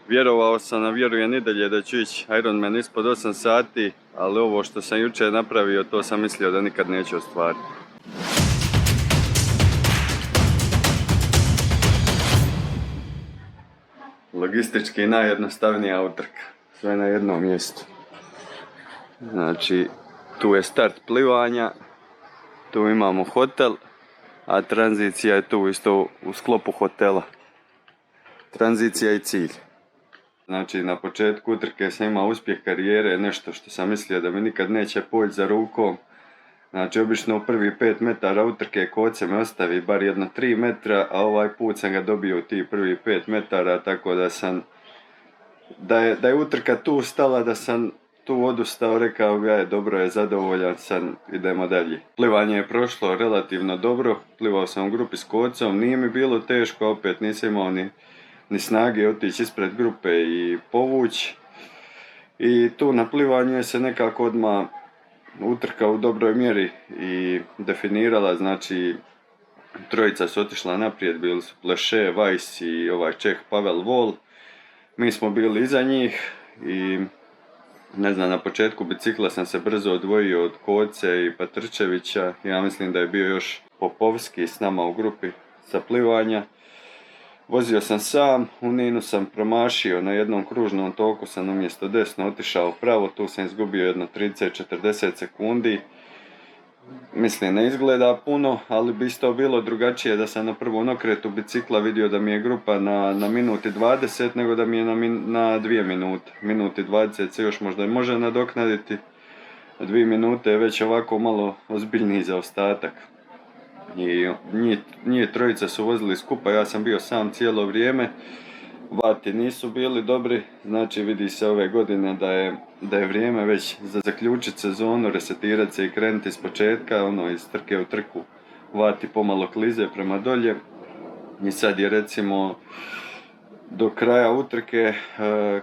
Vjerovao sam, a vjerujem i dalje da ću ići Ironman ispod 8 sati, ali ovo što sam jučer napravio, to sam mislio da nikad neću ostvariti. Logistički najjednostavnija utrka, sve na jednom mjestu. Znači, tu je start plivanja, tu imamo hotel, a tranzicija je tu isto u sklopu hotela. Tranzicija i cilj. Znači, na početku utrke sam imao uspjeh karijere, nešto što sam mislio da mi nikad neće poći za rukom. Znači, obično u prvi 5 metara utrke koce me ostavi bar jedno 3 metra, a ovaj put sam ga dobio u tih prvi 5 metara, tako da sam, da je utrka tu stala, da sam tu odustao, rekao ja je dobro, je zadovoljan sam, idemo dalje. Plivanje je prošlo relativno dobro, plivao sam u grupi s kocom, nije mi bilo teško, opet nisam imao ni snage otići ispred grupe i povući. I tu na plivanju je se nekako odmah utrka u dobroj mjeri i definirala, znači trojica su otišla naprijed, bili su Pleše, Weiss i ovaj Čeh Pavel Vol. Mi smo bili iza njih i ne znam, na početku bicikla sam se brzo odvojio od Koce i Patrčevića. Ja mislim da je bio još Popovski s nama u grupi sa plivanja. Vozio sam sam, u Ninu sam promašio, na jednom kružnom toku sam umjesto desno otišao pravo, tu sam izgubio jedno 30-40 sekundi. Mislim, ne izgleda puno, ali bi isto bilo drugačije da sam na prvom okretu bicikla vidio da mi je grupa na minuti 20, nego da mi je na 2 minute. Minuti 20 se još možda i može nadoknaditi, 2 minute je već ovako malo ozbiljniji zaostatak. I njih trojica su vozili skupa, ja sam bio sam cijelo vrijeme. Vati nisu bili dobri, znači vidi se ove godine da je vrijeme već za zaključiti sezonu, resetirati se i krenuti iz početka, iz trke u trku vati pomalo klize prema dolje. I sad je recimo do kraja utrke,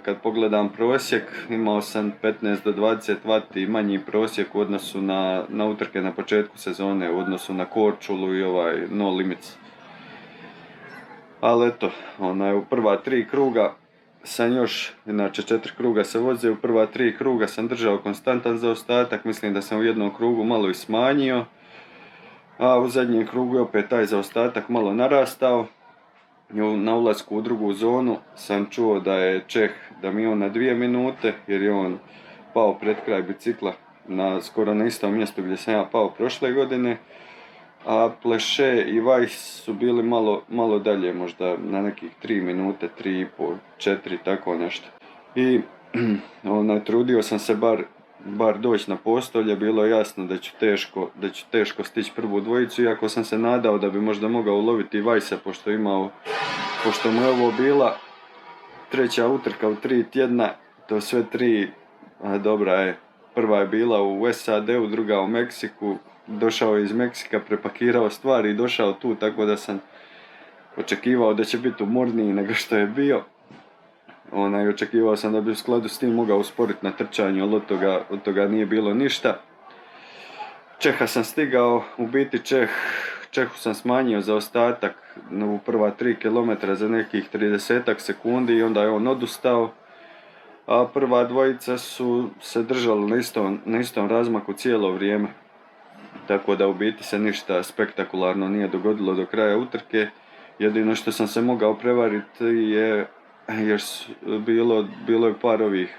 kad pogledam prosjek, imao sam 15 do 20 vati manji prosjek u odnosu na utrke na početku sezone, u odnosu na Korčulu i No Limits. Ali eto, u prva 3 kruga sam još, inače 4 kruga se voze, u prva 3 kruga sam držao konstantan zaostatak, mislim da sam u jednom krugu malo i smanjio, a u zadnjem krugu je opet taj zaostatak malo narastao. Na ulasku u drugu zonu sam čuo da je Čeh, da mi je on na 2 minute, jer je on pao pred kraj bicikla skoro na istom mjestu gdje sam ja pao prošle godine. A Pleše i Weiss su bili malo dalje, možda na nekih 3 minute, 3,5, 4, tako nešto. I trudio sam se bar doći na postolje, bilo je jasno da ću teško stići prvu dvojicu, iako sam se nadao da bi možda mogao uloviti Weissa, pošto mu je ovo bila treća utrka u 3 tjedna, to sve 3, dobra je, prva je bila u SAD-u, druga u Meksiku. Došao je iz Meksika, prepakirao stvari i došao tu, tako da sam očekivao da će biti umorniji nego što je bio. Očekivao sam da bi u skladu s tim mogao usporiti na trčanju, ali od toga nije bilo ništa. Čeha sam stigao, u biti Čehu sam smanjio zaostatak u prva 3 km za nekih 30 sekundi i onda je on odustao. A prva dvojica su se držali na istom razmaku cijelo vrijeme. Tako da u biti se ništa spektakularno nije dogodilo do kraja utrke. Jedino što sam se mogao prevariti je jer bilo je par ovih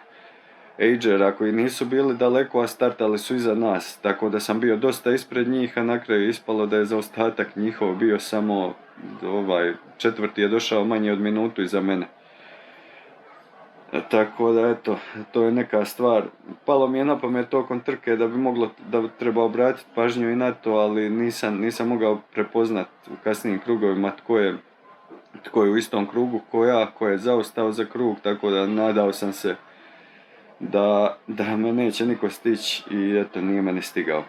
agera koji nisu bili daleko, a startali su iza nas. Tako da sam bio dosta ispred njih, a na kraju ispalo da je zaostatak njihov bio samo četvrti je došao manje od minutu iza mene. Tako da eto, to je neka stvar. Palo mi je na pamet tokom trke da treba obratiti pažnju i na to, ali nisam mogao prepoznati u kasnijim krugovima tko je u istom krugu ko je zaostao za krug, tako da nadao sam se da me neće niko stići i eto, nije me ni stigao.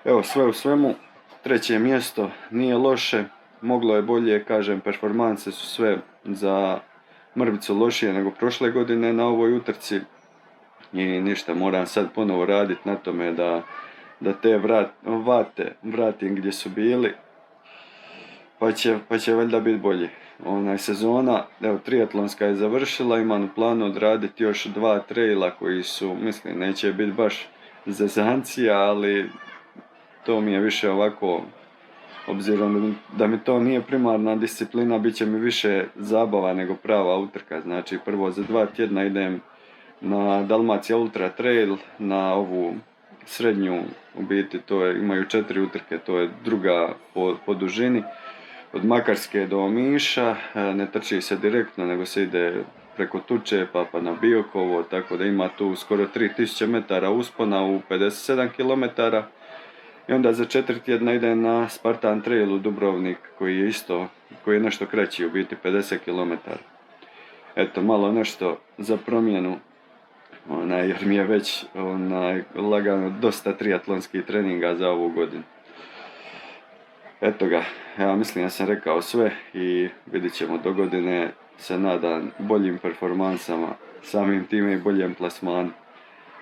Evo, sve u svemu, 3. mjesto nije loše, moglo je bolje, kažem, performanse su sve za mrvicu lošije nego prošle godine na ovoj utrci i ništa, moram sad ponovo raditi na tome da te vate vratim gdje su bili. pa će valjda biti bolje. Sezona, evo, triatlonska je završila, imam u planu odraditi još 2 traila koji su, mislim, neće biti baš zezancija, ali to mi je više ovako, obzirom da mi to nije primarna disciplina, bit će mi više zabava nego prava utrka. Znači, prvo za 2 tjedna idem na Dalmacija Ultra Trail, na ovu srednju, u biti imaju 4 utrke, to je druga po dužini, od Makarske do Omiša, ne trči se direktno, nego se ide preko Tučepa pa na Biokovo, tako da ima tu skoro 3000 metara uspona u 57 km. I onda za 4 tjedna idem na Spartan Trail u Dubrovnik, koji je nešto kraći, u biti 50 km. Eto, malo nešto za promjenu, jer mi je već lagano dosta triatlonskih treninga za ovu godinu. Eto ga, ja mislim da sam rekao sve i vidit ćemo do godine, se nadam boljim performansama, samim time i boljem plasmanu.